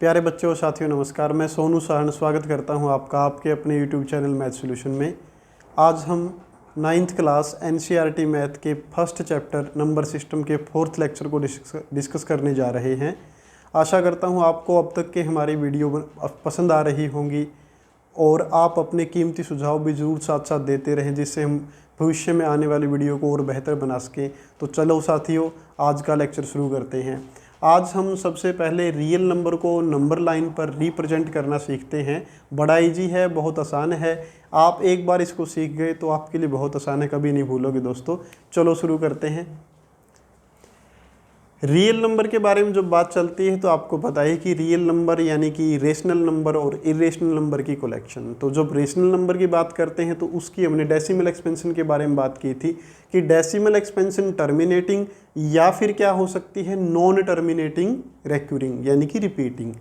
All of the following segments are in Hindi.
प्यारे बच्चों और साथियों नमस्कार। मैं सोनू सहन स्वागत करता हूं आपका आपके अपने YouTube चैनल मैथ सॉल्यूशन में। आज हम 9th क्लास NCERT मैथ के फर्स्ट चैप्टर नंबर सिस्टम के 4th लेक्चर को डिस्कस करने जा रहे हैं। आशा करता हूं आपको अब तक के हमारी वीडियो पसंद आ रही होंगी और आप अपने कीमती सुझाव भी ज़रूर साथ साथ देते रहें, जिससे हम भविष्य में आने वाली वीडियो को और बेहतर बना सकें। तो चलो साथियों, आज का लेक्चर शुरू करते हैं। आज हम सबसे पहले रियल नंबर को नंबर लाइन पर रिप्रेजेंट करना सीखते हैं। बड़ा इजी है, बहुत आसान है। आप एक बार इसको सीख गए तो आपके लिए बहुत आसान है, कभी नहीं भूलोगे दोस्तों। चलो शुरू करते हैं। रियल नंबर के बारे में जब बात चलती है तो आपको पता है कि रियल नंबर यानी कि रेशनल नंबर और इरेशनल नंबर की कलेक्शन। तो जब रेशनल नंबर की बात करते हैं तो उसकी हमने डेसिमल एक्सपेंशन के बारे में बात की थी कि डेसिमल एक्सपेंशन टर्मिनेटिंग या फिर क्या हो सकती है, नॉन टर्मिनेटिंग रेक्यूरिंग यानी कि रिपीटिंग।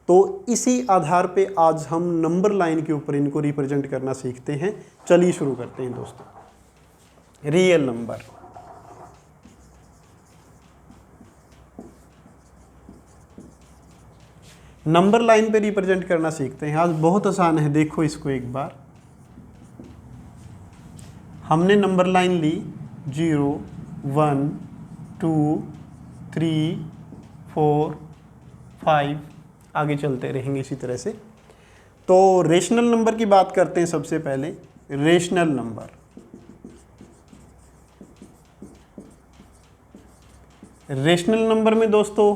तो इसी आधार पे आज हम नंबर लाइन के ऊपर इनको रिप्रेजेंट करना सीखते हैं। चलिए शुरू करते हैं दोस्तों। रियल नंबर, नंबर लाइन पे रिप्रेजेंट करना सीखते हैं। आज बहुत आसान है, देखो इसको एक बार। हमने नंबर लाइन ली 0 1 2 3 4 5, आगे चलते रहेंगे इसी तरह से। तो रेशनल नंबर की बात करते हैं सबसे पहले। रेशनल नंबर, रेशनल नंबर में दोस्तों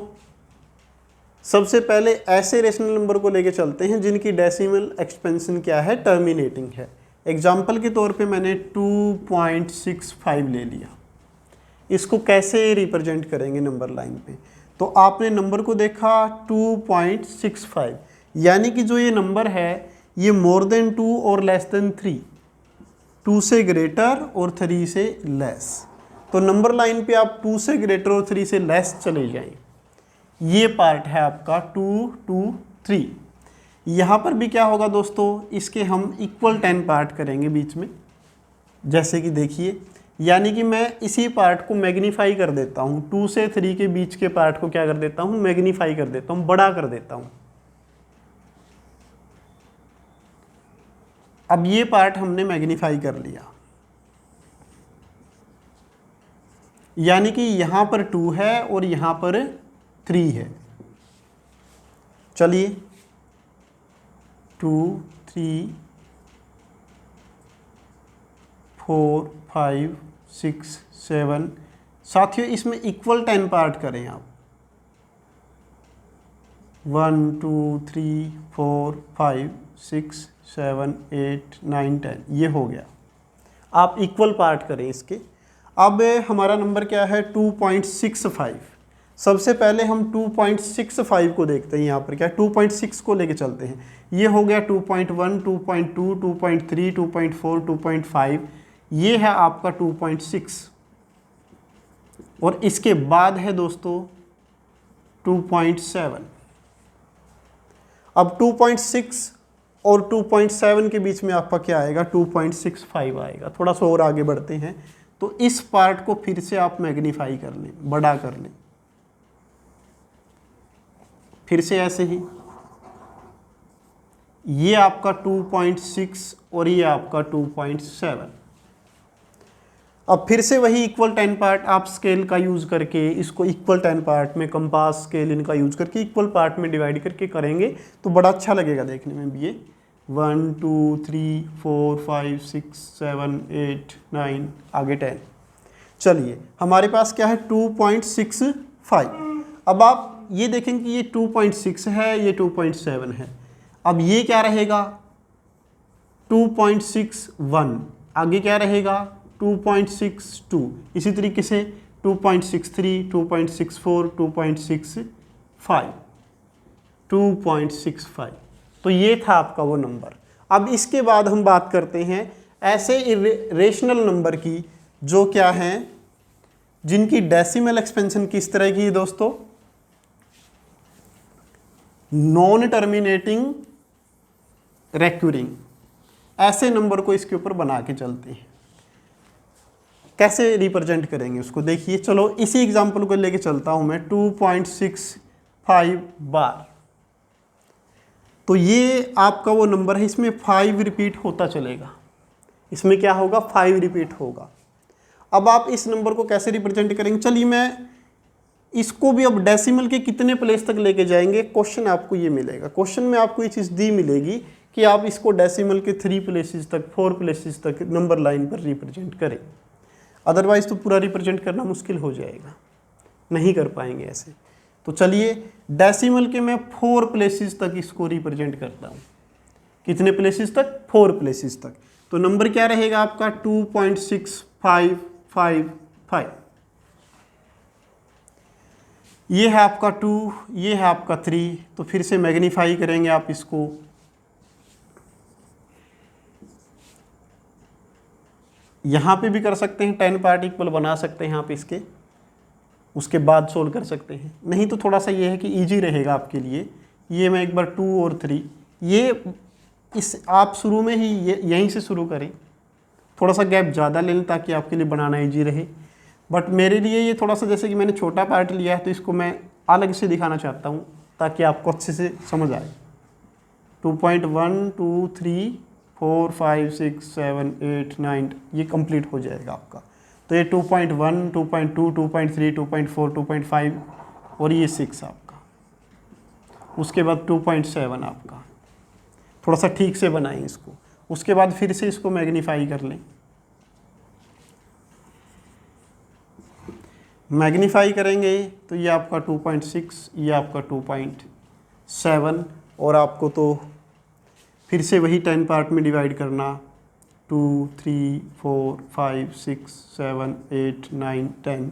सबसे पहले ऐसे रेशनल नंबर को लेके चलते हैं जिनकी डेसिमल एक्सपेंशन क्या है, टर्मिनेटिंग है। एग्जाम्पल के तौर पे मैंने 2.65 ले लिया। इसको कैसे रिप्रेजेंट करेंगे नंबर लाइन पे? तो आपने नंबर को देखा 2.65, यानी कि जो ये नंबर है ये मोर देन 2 और लेस देन 3, 2 से ग्रेटर और 3 से लेस। तो नंबर लाइन पे आप 2 से ग्रेटर और 3 से लेस चले जाएं। ये पार्ट है आपका 2 2 3। यहाँ पर भी क्या होगा दोस्तों, इसके हम इक्वल 10 पार्ट करेंगे बीच में, जैसे कि देखिए। यानी कि मैं इसी पार्ट को मैग्नीफाई कर देता हूँ। 2 से 3 के बीच के पार्ट को क्या कर देता हूँ, मैग्नीफाई कर देता हूँ, बड़ा कर देता हूँ। अब ये पार्ट हमने मैग्नीफाई कर लिया, यानी कि यहाँ पर 2 है और यहाँ पर 3 है। चलिए 2 3 4 5 6 7, साथियों इसमें इक्वल 10 पार्ट करें आप। 1 2 3 4 5 6 7 8 9 10, ये हो गया। आप इक्वल पार्ट करें इसके। अब हमारा नंबर क्या है, 2.65। सबसे पहले हम 2.65 को देखते हैं। यहाँ पर क्या 2.6 को लेके चलते हैं। ये हो गया 2.1 2.2 2.3 2.4 2.5, ये है आपका 2.6। और इसके बाद है दोस्तों 2.7। अब 2.6 और 2.7 के बीच में आपका क्या आएगा, 2.65 आएगा। थोड़ा सा और आगे बढ़ते हैं तो इस पार्ट को फिर से आप मैग्नीफाई कर लें, बड़ा कर लें, फिर से ऐसे ही। ये आपका 2.6 और ये आपका 2.7। अब फिर से वही इक्वल 10 पार्ट आप स्केल का यूज करके इसको इक्वल 10 पार्ट में, कंपास स्केल इनका यूज करके इक्वल पार्ट में डिवाइड करके करेंगे तो बड़ा अच्छा लगेगा देखने में भी। ये 1 2 3 4 5 6 7 8 9, आगे 10। चलिए हमारे पास क्या है 2.65। अब आप ये देखेंगे कि ये 2.6 है, ये 2.7 है। अब ये क्या रहेगा 2.61, आगे क्या रहेगा 2.62, इसी तरीके से 2.63 2.64 2.65 2.65। तो ये था आपका वो नंबर। अब इसके बाद हम बात करते हैं ऐसे रेशनल नंबर की जो क्या हैं, जिनकी डेसिमल एक्सपेंशन किस तरह की है दोस्तों, नॉन टर्मिनेटिंग रेक्यूरिंग। ऐसे नंबर को इसके ऊपर बना के चलते हैं। कैसे रिप्रेजेंट करेंगे उसको देखिए। चलो इसी एग्जांपल को लेके चलता हूं मैं। 2.65 बार तो ये आपका वो नंबर है, इसमें 5 रिपीट होता चलेगा। इसमें क्या होगा, 5 रिपीट होगा। अब आप इस नंबर को कैसे रिप्रेजेंट करेंगे, चलिए मैं इसको भी अब डेसिमल के कितने प्लेस तक लेके जाएंगे, क्वेश्चन आपको ये मिलेगा। क्वेश्चन में आपको ये चीज़ दी मिलेगी कि आप इसको डेसिमल के 3 प्लेसेस तक, 4 प्लेसेस तक नंबर लाइन पर रिप्रेजेंट करें। अदरवाइज तो पूरा रिप्रेजेंट करना मुश्किल हो जाएगा, नहीं कर पाएंगे ऐसे। तो चलिए डेसिमल के मैं 4 प्लेसेस तक इसको रिप्रेजेंट करता हूँ। कितने प्लेसेस तक, 4 प्लेसेस तक। तो नंबर क्या रहेगा आपका 2.6555। ये है आपका 2, ये है आपका 3। तो फिर से मैग्नीफाई करेंगे आप इसको, यहाँ पे भी कर सकते हैं, 10 पार्ट इक्वल बना सकते हैं आप इसके, उसके बाद सोल्व कर सकते हैं। नहीं तो थोड़ा सा ये है कि इजी रहेगा आपके लिए। ये मैं एक बार 2 और 3, ये इस आप शुरू में ही यहीं से शुरू करें, थोड़ा सा गैप ज़्यादा ले लें ताकि आपके लिए बनाना इजी रहे। बट मेरे लिए ये थोड़ा सा, जैसे कि मैंने छोटा पार्ट लिया है तो इसको मैं अलग से दिखाना चाहता हूँ ताकि आपको अच्छे से समझ आए। 2.1 2 3 4 5 6 7 8 9 ये कंप्लीट हो जाएगा आपका। तो ये 2.1 2.2 2.3 2.4 2.5 और ये 6 आपका। उसके बाद 2.7 आपका। थोड़ा सा ठीक से बनाएं इसको। उसके बाद फिर से इसको मैग्नीफाई कर लें। मैग्नीफाई करेंगे तो ये आपका 2.6, ये आपका 2.7 और आपको तो फिर से वही 10 पार्ट में डिवाइड करना, 2 3 4 5 6 7 8 9 10।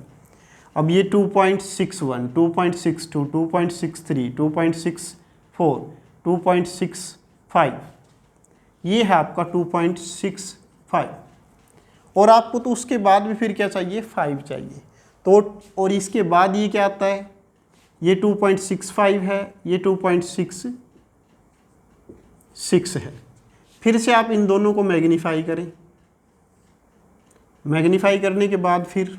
अब ये 2.61 2.62 2.63 2.64 2.65 ये है आपका 2.65। और आपको तो उसके बाद भी फिर क्या चाहिए, 5 चाहिए। तो और इसके बाद ये क्या आता है, ये 2.65 है, ये 2.66 है। फिर से आप इन दोनों को मैग्नीफाई करें। मैग्नीफाई करने के बाद फिर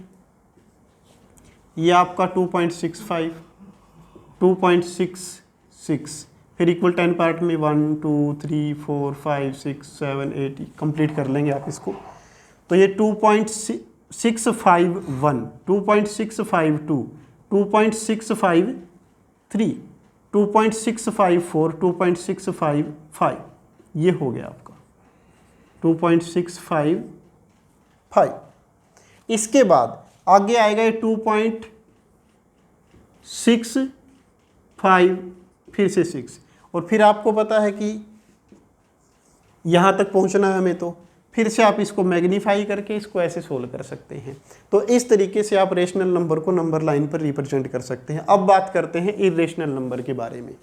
ये आपका 2.65 2.66 फिर इक्वल 10 पार्ट में 1 2 3 4 5 6 7 8 कंप्लीट कर लेंगे आप इसको। तो ये 2.651 2.652 2.653 2.654 2.655 ये हो गया आपका 2.655। इसके बाद आगे आएगा ये 2.65 फिर से 6 और फिर आपको पता है कि यहाँ तक पहुँचना है हमें, तो फिर से आप इसको मैग्नीफाई करके इसको ऐसे सोल्व कर सकते हैं। तो इस तरीके से आप रेशनल नंबर को नंबर लाइन पर रिप्रेजेंट कर सकते हैं। अब बात करते हैं इर्रेशनल नंबर के बारे में।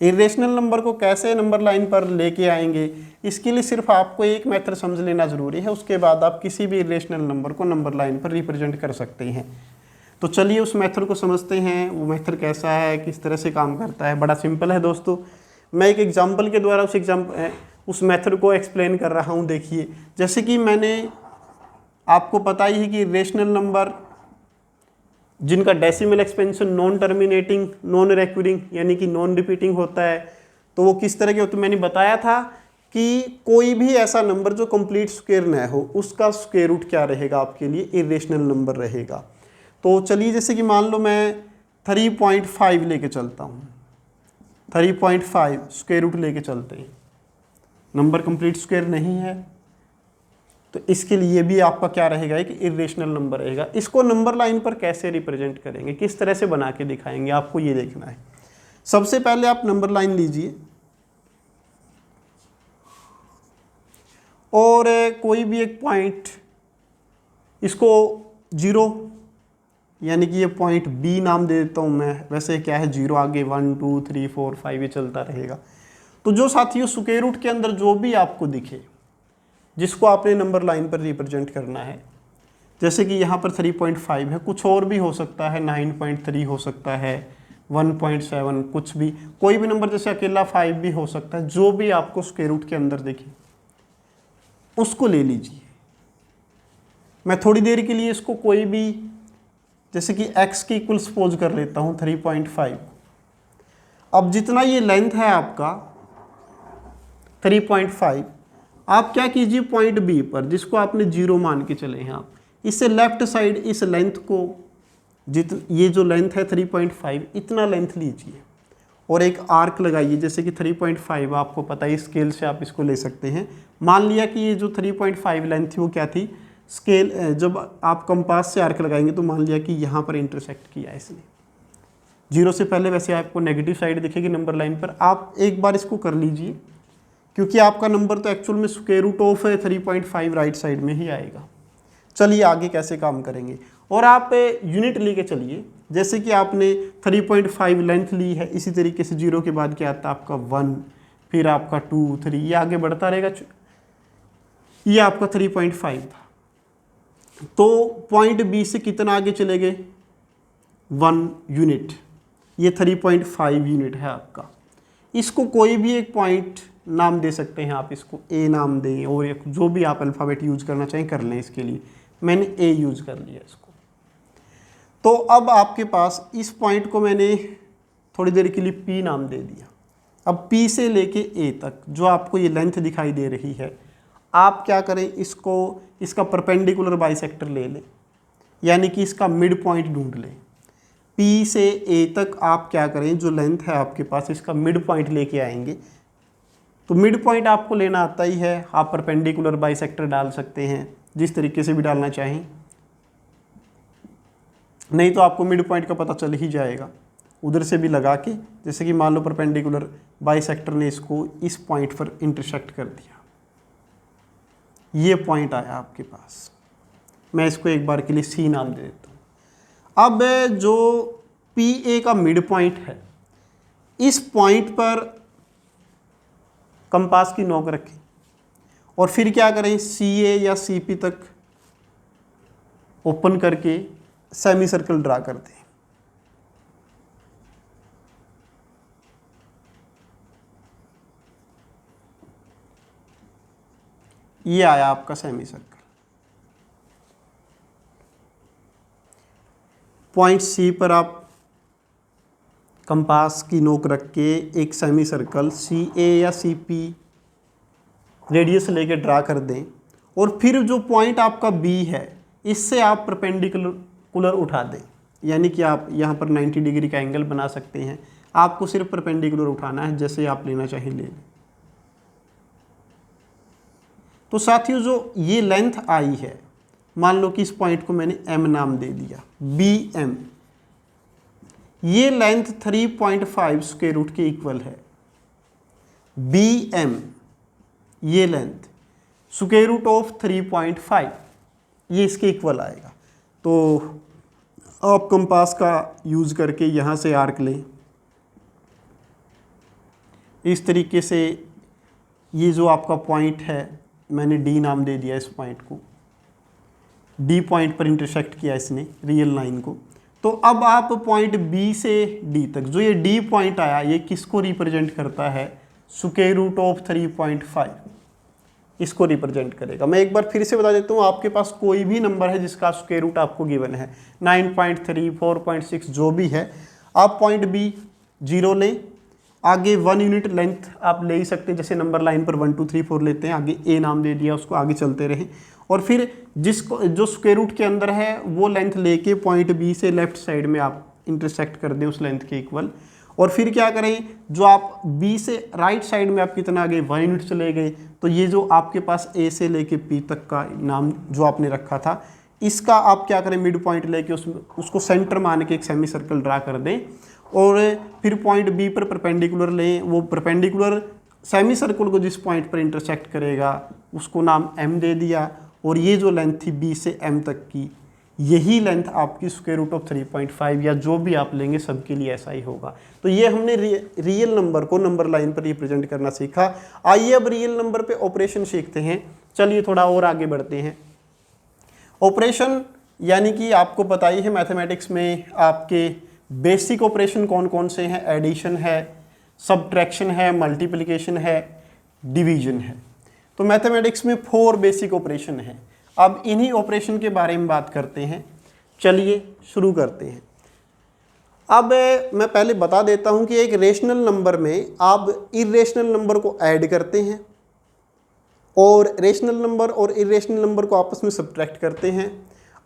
इर्रेशनल नंबर को कैसे नंबर लाइन पर लेके आएंगे, इसके लिए सिर्फ आपको एक मेथड समझ लेना ज़रूरी है। उसके बाद आप किसी भी इर्रेशनल नंबर को नंबर लाइन पर रिप्रेजेंट कर सकते हैं। तो चलिए उस मेथड को समझते हैं। वो मेथड कैसा है, किस तरह से काम करता है। बड़ा सिंपल है दोस्तों। मैं एक एग्जांपल के द्वारा उस मेथड को एक्सप्लेन कर रहा हूँ। देखिए, जैसे कि मैंने आपको पता ही है कि रेशनल नंबर जिनका decimal expansion non terminating, non recurring यानी कि नॉन रिपीटिंग होता है, तो वो किस तरह के होते हैं। मैंने बताया था कि कोई भी ऐसा नंबर जो कंप्लीट स्क्वायर न हो उसका स्क्वायर रूट क्या रहेगा, आपके लिए इर्रेशनल नंबर रहेगा। तो चलिए, जैसे कि मान लो मैं 3.5 लेके चलता हूँ, 3.5 स्क्वायर रूट लेके चलते हैं, नंबर कंप्लीट स्क्वायर नहीं है, तो इसके लिए भी आपका क्या रहेगा, एक इर्रेशनल नंबर रहेगा। इसको नंबर लाइन पर कैसे रिप्रेजेंट करेंगे, किस तरह से बना के दिखाएंगे, आपको ये देखना है। सबसे पहले आप नंबर लाइन लीजिए और कोई भी एक पॉइंट, इसको 0 यानी कि ये पॉइंट बी नाम दे देता हूँ मैं। वैसे क्या है 0 आगे 1 2 3 4 5 ये चलता रहेगा। तो जो साथियों स्क्वायर रूट के अंदर जो भी आपको दिखे, जिसको आपने नंबर लाइन पर रिप्रेजेंट करना है, जैसे कि यहाँ पर 3.5 है, कुछ और भी हो सकता है, 9.3 हो सकता है, 1.7 कुछ भी, कोई भी नंबर, जैसे अकेला 5 भी हो सकता है। जो भी आपको स्क्वायर रूट के अंदर दिखे उसको ले लीजिए। मैं थोड़ी देर के लिए इसको कोई भी, जैसे कि x की इक्वल सपोज कर लेता हूँ 3.5। अब जितना ये लेंथ है आपका, 3.5, आप क्या कीजिए पॉइंट बी पर, जिसको आपने 0 मान के चले हैं आप, इससे लेफ्ट साइड इस लेंथ को ये जो लेंथ है 3.5 इतना लेंथ लीजिए और एक आर्क लगाइए। जैसे कि 3.5 आपको पता है, स्केल से आप इसको ले सकते हैं। मान लिया कि ये जो 3.5 लेंथ थी वो क्या थी, स्केल, जब आप कंपास से आर्क लगाएंगे तो मान लिया कि यहाँ पर इंटरसेक्ट किया है इसने। 0 से पहले वैसे आपको नेगेटिव साइड दिखेगी नंबर लाइन पर, आप एक बार इसको कर लीजिए, क्योंकि आपका नंबर तो एक्चुअल में square root of 3.5 right side में ही आएगा। चलिए आगे कैसे काम करेंगे, और आप यूनिट लेके चलिए। जैसे कि आपने 3.5 लेंथ ली है, इसी तरीके से 0 के बाद क्या आता है आपका 1, फिर आपका 2, 3, ये आगे बढ़ता रहेगा। ये आपका 3.5 था, तो पॉइंट बी से कितना आगे चले गए, 1 यूनिट। ये 3.5 यूनिट है आपका। इसको कोई भी एक पॉइंट नाम दे सकते हैं आप, इसको ए नाम दें, और जो भी आप अल्फ़ाबेट यूज करना चाहें कर लें। इसके लिए मैंने ए यूज कर लिया इसको। तो अब आपके पास इस पॉइंट को मैंने थोड़ी देर के लिए पी नाम दे दिया। अब पी से लेके ए तक जो आपको ये लेंथ दिखाई दे रही है, आप क्या करें, इसका परपेंडिकुलर बाइसेक्टर ले लें, यानी कि इसका मिड पॉइंट ढूंढ लें। पी से ए तक आप क्या करें, जो लेंथ है आपके पास, इसका मिड पॉइंट लेके आएंगे। तो मिड पॉइंट आपको लेना आता ही है, आप परपेंडिकुलर बाइसेक्टर डाल सकते हैं, जिस तरीके से भी डालना चाहें, नहीं तो आपको मिड पॉइंट का पता चल ही जाएगा उधर से भी लगा के। जैसे कि मान लो परपेंडिकुलर बाइसेक्टर ने इसको इस पॉइंट पर इंटरसेक्ट कर दिया, ये पॉइंट आया आपके पास। मैं इसको एक बार के लिए सी नाम दे देता हूँ। अब जो पी ए का मिड पॉइंट है, इस पॉइंट पर कंपास की नोक रखें और फिर क्या करें, सी ए या सी पी तक ओपन करके सेमी सर्कल ड्रा कर दें। ये आया आपका सेमी सर्कल। पॉइंट सी पर आप कंपास की नोक रख के एक सेमी सर्कल सी ए या सी पी रेडियस लेके ड्रा कर दें, और फिर जो पॉइंट आपका बी है, इससे आप परपेंडिकुलर उठा दें, यानी कि आप यहाँ पर 90 डिग्री का एंगल बना सकते हैं। आपको सिर्फ परपेंडिकुलर उठाना है, जैसे आप लेना चाहें ले लें। तो साथियों, जो ये लेंथ आई है, मान लो कि इस पॉइंट को मैंने m नाम दे दिया, बी एम। ये लेंथ 3.5 स्क्वायर रूट के इक्वल है। बी एम ये लेंथ स्क्वायर रूट ऑफ 3.5, ये इसके इक्वल आएगा। तो आप कंपास का यूज़ करके यहाँ से आर्क लें, इस तरीके से। ये जो आपका पॉइंट है, मैंने डी नाम दे दिया इस पॉइंट को। डी पॉइंट पर इंटरसेक्ट किया इसने रियल लाइन को। तो अब आप पॉइंट बी से डी तक, जो ये डी पॉइंट आया, ये किसको रिप्रेजेंट करता है, स्क्वायर रूट ऑफ 3.5 इसको रिप्रेजेंट करेगा। मैं एक बार फिर से बता देता हूँ, आपके पास कोई भी नंबर है जिसका स्क्वायर रूट आपको गिवन है, 9.3, 4.6 जो भी है, आप पॉइंट बी 0 लें, आगे 1 यूनिट लेंथ आप ले ही सकते हैं। जैसे नंबर लाइन पर 1 2 3 4 लेते हैं, आगे ए नाम दे दिया, उसको आगे चलते रहें, और फिर जिसको जो स्क्वायर रूट के अंदर है वो लेंथ लेके पॉइंट बी से लेफ्ट साइड में आप इंटरसेक्ट कर दें उस लेंथ के इक्वल। और फिर क्या करें, जो आप बी से राइट साइड में आप कितना गए, 1 यूनिट चले गए, तो ये जो आपके पास ए से लेके पी तक का नाम जो आपने रखा था, इसका आप क्या करें, मिड पॉइंट लेके उसको सेंटर मान के एक सेमी सर्कल ड्रा कर दें, और फिर पॉइंट बी पर परपेंडिकुलर लें। वो परपेंडिकुलर सेमी सर्कल को जिस पॉइंट पर इंटरसेक्ट करेगा उसको नाम m दे दिया, और ये जो लेंथ थी b से m तक की, यही लेंथ आपकी स्क्वायर रूट ऑफ 3.5 या जो भी आप लेंगे सबके लिए ऐसा ही होगा। तो ये हमने रियल नंबर को नंबर लाइन पर रिप्रेजेंट करना सीखा। आइए अब रियल नंबर पे ऑपरेशन सीखते हैं। चलिए थोड़ा और आगे बढ़ते हैं। ऑपरेशन यानी कि आपको पता ही है, मैथमेटिक्स में आपके बेसिक ऑपरेशन कौन कौन से हैं, एडिशन है, सबट्रैक्शन है, मल्टीप्लिकेशन है, डिवीजन है। तो मैथमेटिक्स में 4 बेसिक ऑपरेशन हैं। अब इन्हीं ऑपरेशन के बारे में बात करते हैं। चलिए शुरू करते हैं। अब मैं पहले बता देता हूं कि एक रेशनल नंबर में आप इरेशनल नंबर को ऐड करते हैं और रेशनल नंबर और इरेशनल नंबर को आपस में सब्ट्रैक्ट करते हैं।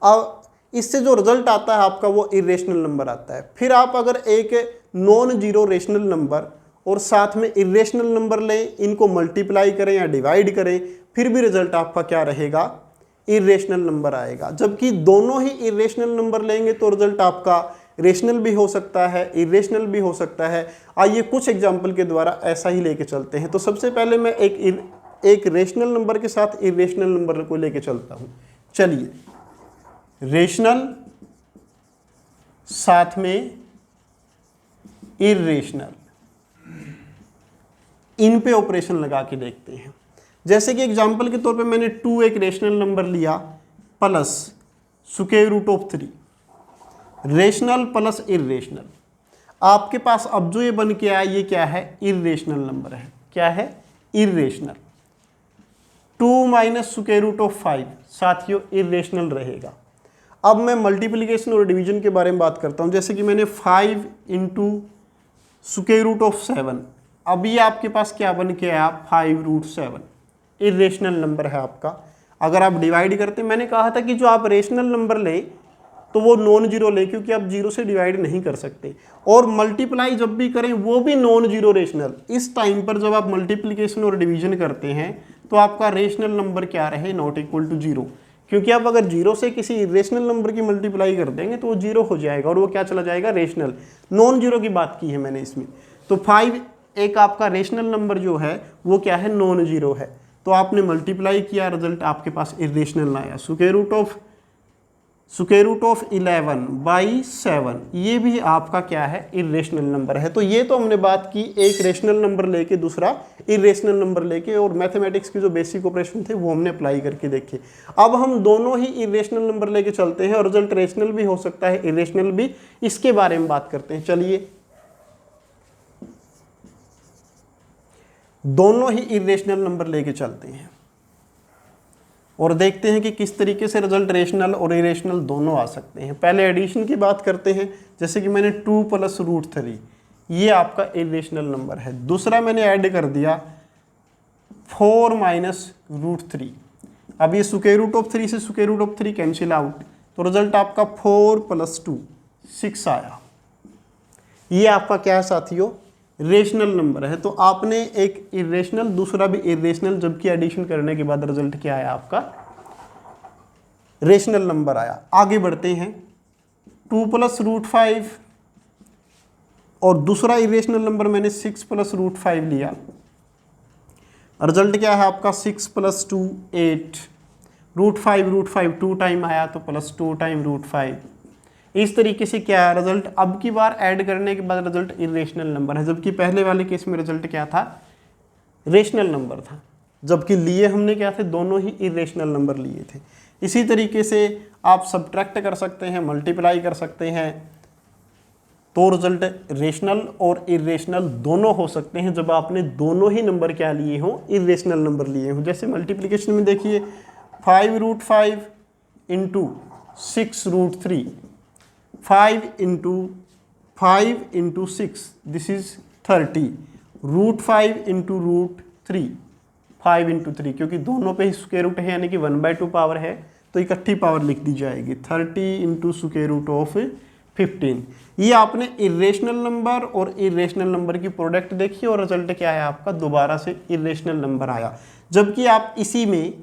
अब इससे जो रिजल्ट आता है आपका वो इरेशनल नंबर आता है। फिर आप अगर एक नॉन जीरो रेशनल नंबर और साथ में इरेशनल नंबर लें, इनको मल्टीप्लाई करें या डिवाइड करें, फिर भी रिजल्ट आपका क्या रहेगा, इरेशनल नंबर आएगा। जबकि दोनों ही इरेशनल नंबर लेंगे तो रिजल्ट आपका रेशनल भी हो सकता है, इरेशनल भी हो सकता है। आइए कुछ एग्जाम्पल के द्वारा ऐसा ही लेके चलते हैं। तो सबसे पहले मैं एक रेशनल नंबर के साथ इरेशनल नंबर को लेके चलता हूँ। चलिए, रेशनल साथ में इरेशनल, इन पे ऑपरेशन लगा के देखते हैं। जैसे कि एग्जाम्पल के तौर पे मैंने 2 एक रेशनल नंबर लिया plus square root of 3, rational plus irrational. आपके पास अब जो ये बन के आया ये क्या है, इरेशनल नंबर है। क्या है, irrational. 2 minus square root of 5 साथियों इरेशनल रहेगा। अब मैं मल्टीप्लिकेशन और डिवीजन के बारे में बात करता हूं। जैसे कि मैंने 5 इंटू स्क्वायर रूट ऑफ 7, अब ये आपके पास क्या बन के आया, 5 रूट 7, इरेशनल नंबर है आपका। अगर आप डिवाइड करते, मैंने कहा था कि जो आप रेशनल नंबर लें तो वो नॉन जीरो लें, क्योंकि आप जीरो से डिवाइड नहीं कर सकते। और मल्टीप्लाई जब भी करें वो भी नॉन जीरो रेशनल। इस टाइम पर जब आप मल्टीप्लिकेशन और डिवीजन करते हैं तो आपका रेशनल नंबर क्या रहे, नॉट इक्वल टू जीरो। क्योंकि आप अगर जीरो से किसी इरेशनल नंबर की मल्टीप्लाई कर देंगे तो वो जीरो हो जाएगा और वो क्या चला जाएगा, रेशनल। नॉन जीरो की बात की है मैंने इसमें। तो 5 एक आपका रेशनल नंबर जो है वो क्या है, नॉन जीरो है। तो आपने मल्टीप्लाई किया, रिजल्ट आपके पास इरेशनल आया। स्क्वायर रूट ऑफ 11 बाई 7, ये भी आपका क्या है, इरेशनल नंबर है। तो ये तो हमने बात की एक रेशनल नंबर लेके दूसरा इरेशनल नंबर लेके, और मैथमेटिक्स की जो बेसिक ऑपरेशन थे वो हमने अप्लाई करके देखे। अब हम दोनों ही इरेशनल नंबर लेके चलते हैं और रिजल्ट रेशनल भी हो सकता है, इरेशनल भी। इसके बारे में बात करते हैं। चलिए, दोनों ही इरेशनल नंबर लेके चलते हैं और देखते हैं कि किस तरीके से रिजल्ट रेशनल और इरेशनल दोनों आ सकते हैं। पहले एडिशन की बात करते हैं। जैसे कि मैंने 2 प्लस रूट 3, ये आपका इरेशनल नंबर है। दूसरा मैंने ऐड कर दिया 4 माइनस रूट 3। अब ये स्क्वायर रूट ऑफ 3 से square root of 3 cancel out, तो रिजल्ट आपका 4 प्लस 2 6 आया। ये आपका क्या है साथियों, रेशनल नंबर है। तो आपने एक इरेशनल दूसरा भी इरेशनल, जबकि एडिशन करने के बाद रिजल्ट क्या आया आपका, रेशनल नंबर आया। आगे बढ़ते हैं। 2 प्लस रूट 5 और दूसरा इरेशनल नंबर मैंने 6 प्लस रूट 5 लिया। रिजल्ट क्या है आपका, 6 प्लस 2 8, रूट 5 2 टाइम आया तो प्लस 2 टाइम रूट 5। इस तरीके से क्या है रिजल्ट, अब की बार ऐड करने के बाद रिजल्ट इरेशनल नंबर है, जबकि पहले वाले केस में रिजल्ट क्या था, रेशनल नंबर था। जबकि लिए हमने क्या थे, दोनों ही इरेशनल नंबर लिए थे। इसी तरीके से आप सब्ट्रैक्ट कर सकते हैं, मल्टीप्लाई कर सकते हैं, तो रिजल्ट रेशनल और इरेशनल दोनों हो सकते हैं जब आपने दोनों ही नंबर क्या लिए हों, इरेशनल नंबर लिए हों। जैसे मल्टीप्लिकेशन में देखिए 5 root 5 into 6 root 3, 5 into 6 this is 30, root 5 into root 3, 5 into 3, क्योंकि दोनों पे ही स्क्वायर रूट है यानी कि 1/2 पावर है तो इकट्ठी पावर लिख दी जाएगी। 30 इंटू स्क्वायर रूट ऑफ 15। ये आपने इरेशनल नंबर और इरेशनल नंबर की प्रोडक्ट देखी और रिजल्ट क्या है आपका, दोबारा से इरेशनल नंबर आया। जबकि आप इसी में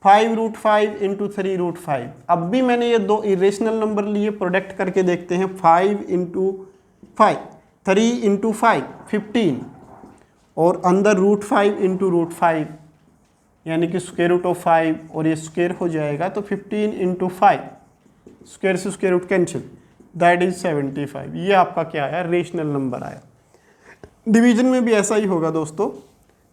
5 रूट 5 इंटू 3 रूट 5, अब भी मैंने ये दो इरेशनल नंबर लिए, प्रोडक्ट करके देखते हैं। 5 इंटू 5, 3 इंटू 5 15, और अंदर रूट 5 इंटू रूट 5 यानी कि स्क्वायर रूट ऑफ 5, और ये स्क्वायर हो जाएगा तो 15 इंटू 5, स्क्वायर से square root cancel, that is 75। ये आपका क्या आया, रेशनल नंबर आया। डिवीजन में भी ऐसा ही होगा दोस्तों।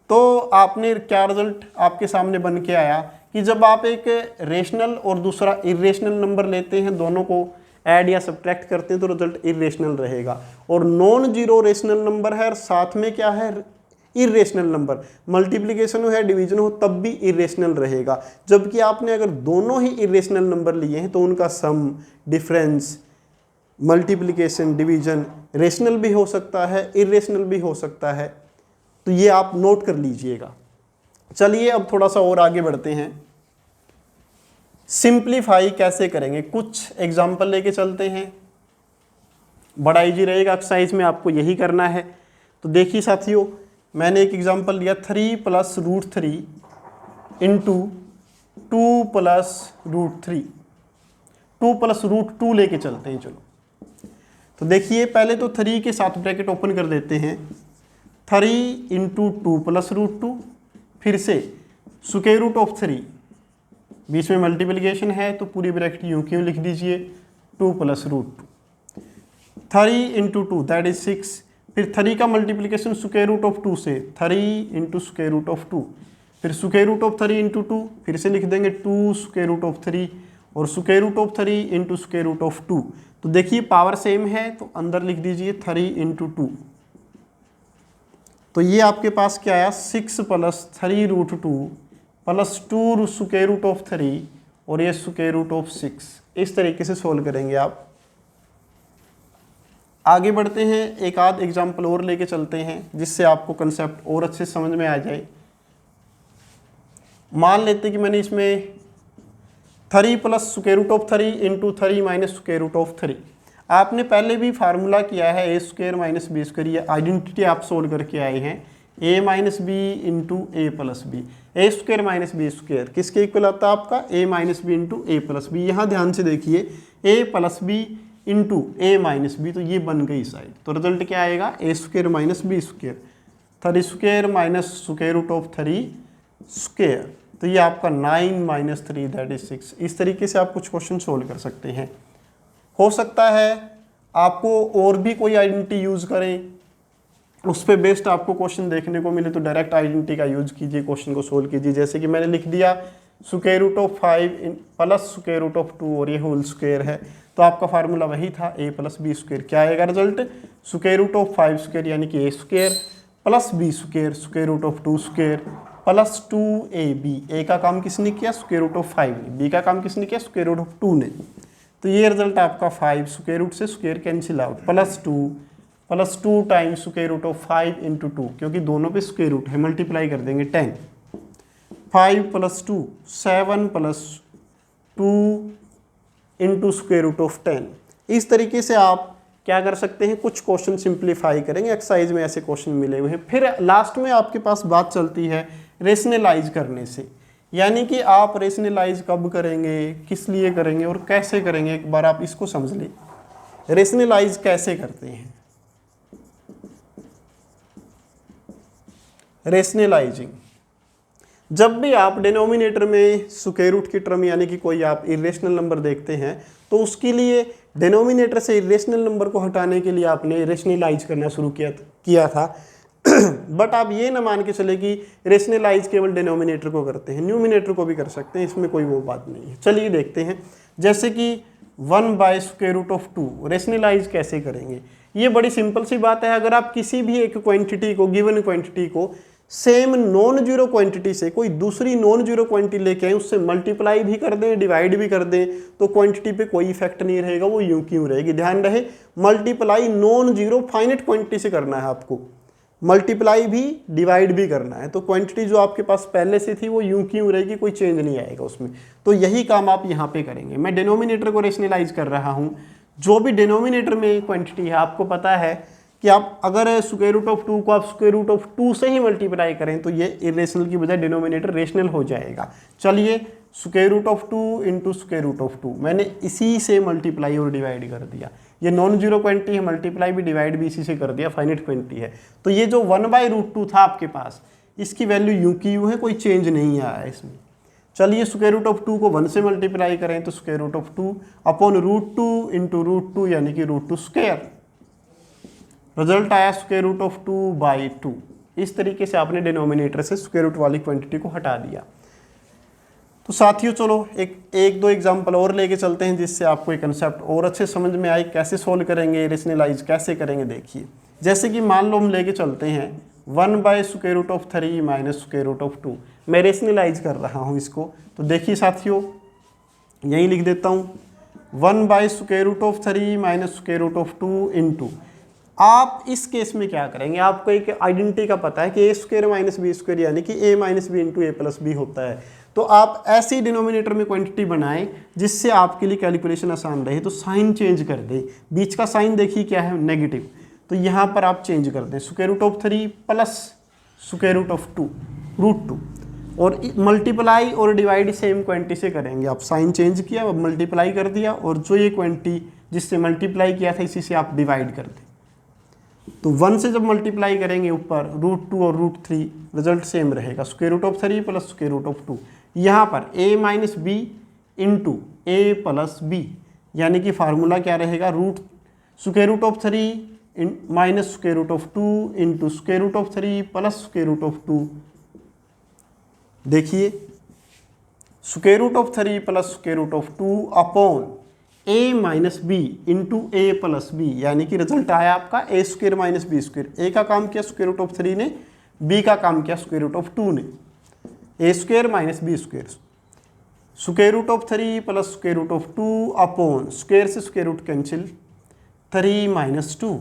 तो आपने क्या रिजल्ट आपके सामने बन के आया कि जब आप एक रेशनल और दूसरा इरेशनल नंबर लेते हैं, दोनों को ऐड या सब्ट्रैक्ट करते हैं तो रिजल्ट इरेशनल रहेगा। और नॉन जीरो रेशनल नंबर है और साथ में क्या है, इरेशनल नंबर। मल्टीप्लिकेशन हो या डिवीजन हो तब भी इरेशनल रहेगा। जबकि आपने अगर दोनों ही इरेशनल नंबर लिए हैं तो उनका सम, डिफरेंस, मल्टीप्लिकेशन, डिवीजन रेशनल भी हो सकता है, इरेशनल भी हो सकता है। तो ये आप नोट कर लीजिएगा। चलिए अब थोड़ा सा और आगे बढ़ते हैं, सिंप्लीफाई कैसे करेंगे, कुछ एग्जाम्पल लेके चलते हैं। बड़ा इजी रहेगा, एक्सरसाइज में आपको यही करना है। तो देखिए साथियों, मैंने एक एग्जाम्पल लिया 3 + √3 इंटू 2 + √3, 2 + √2 लेके चलते हैं। चलो तो देखिए, पहले तो 3 के साथ ब्रैकेट ओपन कर देते हैं, 3 इंटू 2 + √2, फिर से √3, बीच में मल्टीप्लिकेशन है तो पूरी ब्रैकेट यूं क्यों लिख दीजिए 2 + √2, 3 इंटू 2 दैट इज 6, फिर 3 का मल्टीप्लिकेशन √2 से 3 इंटू √2, फिर √3 इंटू 2, फिर से लिख देंगे 2 √3 और √3 इंटू √2। तो देखिए पावर सेम है तो अंदर लिख दीजिए 3 इंटू 2। तो ये आपके पास क्या आया 6 + 3√2 + 2 √3 और ये √6। इस तरीके से सोल्व करेंगे आप। आगे बढ़ते हैं, एक आध एग्जाम्पल और लेके चलते हैं जिससे आपको कंसेप्ट और अच्छे समझ में आ जाए। मान लेते कि मैंने इसमें 3 + √3 इंटू 3 - √3। आपने पहले भी फार्मूला किया है a² - b², ये आइडेंटिटी आप सोल्व करके आए हैं, a - b into a + b, a² - b², किसके इक्वल आता है आपका a - b into a + b। यहाँ ध्यान से देखिए a + b into a - b, तो ये बन गई साइड, तो रिजल्ट क्या आएगा a² - b², 3² - √3², तो ये आपका 9 - 3 दैट इज 6। इस तरीके से आप कुछ क्वेश्चन सोल्व कर सकते हैं। हो सकता है आपको और भी कोई आइडेंटिटी यूज करें, उस पर बेस्ड आपको क्वेश्चन देखने को मिले तो डायरेक्ट आइडेंटिटी का यूज कीजिए, क्वेश्चन को सोल्व कीजिए। जैसे कि मैंने लिख दिया √5 + √2 और ये होल स्क्वायर है, तो आपका फार्मूला वही था a + b²। क्या आएगा रिजल्ट √5² यानी कि a² + b² √2² + 2ab। a का काम किसने किया √5 ने, b का काम किसने किया √2 ने, तो ये रिजल्ट आपका 5 √ से square cancel out + 2 times √5 into 2, क्योंकि दोनों पे स्क्वायर रूट है, मल्टीप्लाई कर देंगे 10, 5 + 2 7 + 2 इंटू √10। इस तरीके से आप क्या कर सकते हैं, कुछ क्वेश्चन सिंप्लीफाई करेंगे। एक्सरसाइज में ऐसे क्वेश्चन मिले हुए हैं। फिर लास्ट में आपके पास बात चलती है रेशनलाइज करने से, यानी कि आप रेशनलाइज कब करेंगे, किस लिए करेंगे और कैसे करेंगे। एक बार आप इसको समझ लें, रेशनलाइज कैसे करते हैं। रेशनलाइजिंग, जब भी आप डिनोमिनेटर में स्क्वायर रूट की टर्म यानी कि कोई आप इरेशनल नंबर देखते हैं तो उसके लिए डिनोमिनेटर से इरेशनल नंबर को हटाने के लिए आपने रेशनलाइज करना शुरू किया था। बट आप ये ना मान के चले कि रेशनलाइज केवल डिनोमिनेटर को करते हैं, न्यूमिनेटर को भी कर सकते हैं, इसमें कोई वो बात नहीं है। चलिए देखते हैं, जैसे कि 1/√2 रेशनलाइज कैसे करेंगे। ये बड़ी सिंपल सी बात है। अगर आप किसी भी एक क्वांटिटी को, गिवन क्वांटिटी को सेम नॉन जीरो क्वांटिटी से कोई दूसरी नॉन जीरो क्वांटिटी लेके आए, उससे मल्टीप्लाई भी कर दें, डिवाइड भी कर दें, तो क्वांटिटी पे कोई इफेक्ट नहीं रहेगा, वो यूं क्यों रहेगी। ध्यान रहे, multiply non zero finite quantity से करना है आपको, मल्टीप्लाई भी डिवाइड भी करना है, तो क्वांटिटी जो आपके पास पहले से थी वो यूं क्यों रहेगी, कोई चेंज नहीं आएगा उसमें। तो यही काम आप यहाँ पे करेंगे। मैं डिनोमिनेटर को रेशनलाइज कर रहा हूँ, जो भी डिनोमिनेटर में क्वांटिटी है, आपको पता है कि आप अगर √2 को आप √2 से ही मल्टीप्लाई करें तो ये इरेशनल की बजाय डिनोमिनेटर रेशनल हो जाएगा। चलिए √2 इंटू √2 मैंने इसी से मल्टीप्लाई और डिवाइड कर दिया। ये नॉन जीरो क्वांटिटी है, मल्टीप्लाई भी डिवाइड भी इसी से कर दिया, फाइनाइट क्वांटिटी है। तो ये जो 1/√2 था आपके पास, इसकी वैल्यू यूं की यूं है, कोई चेंज नहीं आया है इसमें। चलिए √2 को 1 से मल्टीप्लाई करें तो √2 अपॉन √2 इंटू √2 यानी कि √2², रिजल्ट आया √2/2। इस तरीके से आपने डिनोमिनेटर से स्क्वायर रूट वाली क्वांटिटी को हटा दिया। तो साथियों चलो एक दो एग्जांपल और लेके चलते हैं जिससे आपको ये कंसेप्ट और अच्छे समझ में आए, कैसे सोल्व करेंगे, रेशनलाइज कैसे करेंगे। देखिए जैसे कि मान लो हम लेके चलते हैं 1/√3 माइनस √2, मैं रेशनलाइज कर रहा हूँ इसको। तो देखिए साथियों, यही लिख देता हूँ 1/√3 माइनस √2 इंटू आप इस केस में क्या करेंगे, आपको एक आइडेंटिटी का पता है कि ए स्क्वायर माइनस बी स्क्वायर यानी कि ए minus B into A plus B होता है। तो आप ऐसी डिनोमिनेटर में क्वांटिटी बनाएं जिससे आपके लिए कैलकुलेशन आसान रहे। तो साइन चेंज कर दें, बीच का साइन देखिए क्या है, नेगेटिव, तो यहाँ पर आप चेंज कर दें square root of 3 plus square root of 2 root 2, और मल्टीप्लाई और डिवाइड सेम क्वांटिटी से करेंगे। आप साइन चेंज किया, मल्टीप्लाई कर दिया, और जो ये क्वांटिटी जिससे मल्टीप्लाई किया था इसी से आप डिवाइड कर दें। तो 1 से जब मल्टीप्लाई करेंगे ऊपर रूट 2 और रूट 3, रिजल्ट सेम रहेगा, square root of 3 plus square root of 2। यहाँ पर a minus B into A plus B, यानी कि फार्मूला क्या रहेगा, root square root of 3 minus square root of 2 into square root of 3 plus square root of 2। देखिए square root of 3 plus square root of 2 upon a minus B into A plus B, यानी कि रिजल्ट आया आपका ए स्क्वायर माइनस बी स्क्वायर। ए का काम किया स्क्वायर रूट ऑफ 3 ने, बी का काम किया स्क्वायर रूट ऑफ 2 ने, a square minus B square, square root of 3 plus square root of 2 upon square से square root cancel 3 minus 2,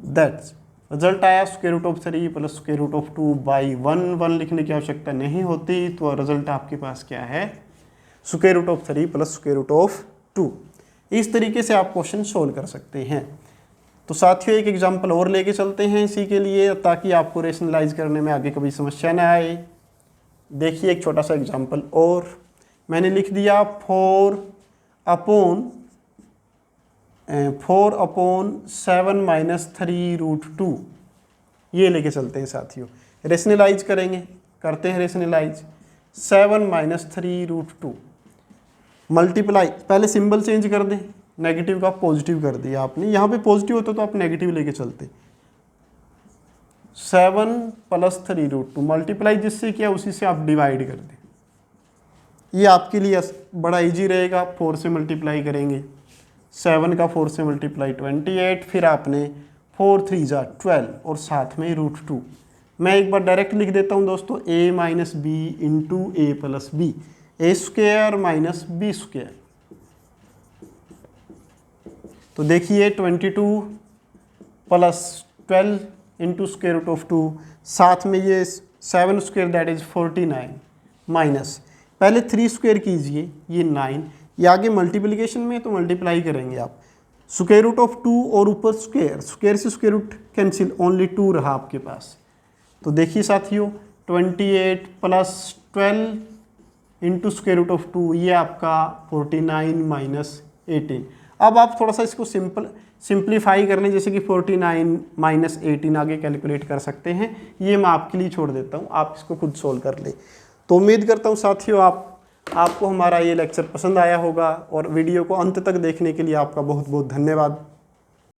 that's result आया square root of 3 plus square root of 2 by 1 लिखने की आवश्यकता नहीं होती। तो रिजल्ट आपके पास क्या है, square root of 3 plus square root of 2। इस तरीके से आप क्वेश्चन सोल्व कर सकते हैं। तो साथियों एक एग्जांपल और लेके चलते हैं इसी के लिए, ताकि आपको रेशनलाइज करने में आगे कभी समस्या ना आए। देखिए एक छोटा सा एग्जांपल और मैंने लिख दिया 4 अपॉन 7 माइनस 3 रूट 2, ये लेके चलते हैं साथियों। रेशनलाइज करेंगे, करते हैं रेशनलाइज, 7 माइनस 3 रूट 2 मल्टीप्लाई, पहले सिंबल चेंज कर दें, नेगेटिव का पॉजिटिव कर दिया आपने, यहाँ पे पॉजिटिव होता तो आप नेगेटिव लेके चलते। 7 प्लस 3 रूट 2 मल्टीप्लाई जिससे किया उसी से आप डिवाइड कर दें, ये आपके लिए बड़ा इजी रहेगा। 4 से मल्टीप्लाई करेंगे, 7 का 4 से मल्टीप्लाई 28, फिर आपने 4 3 जा 12 और साथ में रूट 2। मैं एक बार डायरेक्ट लिख देता हूँ दोस्तों, a minus B into A plus B, A square minus B square. तो देखिए 22 plus 12 into square root of 2, साथ में ये 7 स्क्वायर दैट इज 49 माइनस, पहले 3 स्क्वायर कीजिए, ये 9, ये आगे मल्टीप्लिकेशन में तो मल्टीप्लाई करेंगे आप, स्क्वायर रूट ऑफ 2 और ऊपर स्क्वायर, स्क्वायर से स्क्वायर रूट कैंसिल, ओनली 2 रहा आपके पास। तो देखिए साथियों 28 plus 12 into square root of 2, ये आपका 49 माइनस 18। अब आप थोड़ा सा इसको सिंप्लीफाई कर लें, जैसे कि 49 माइनस 18 आगे कैलकुलेट कर सकते हैं, ये मैं आपके लिए छोड़ देता हूँ, आप इसको खुद सोल्व कर लें। तो उम्मीद करता हूँ साथियों आपको हमारा ये लेक्चर पसंद आया होगा, और वीडियो को अंत तक देखने के लिए आपका बहुत बहुत धन्यवाद।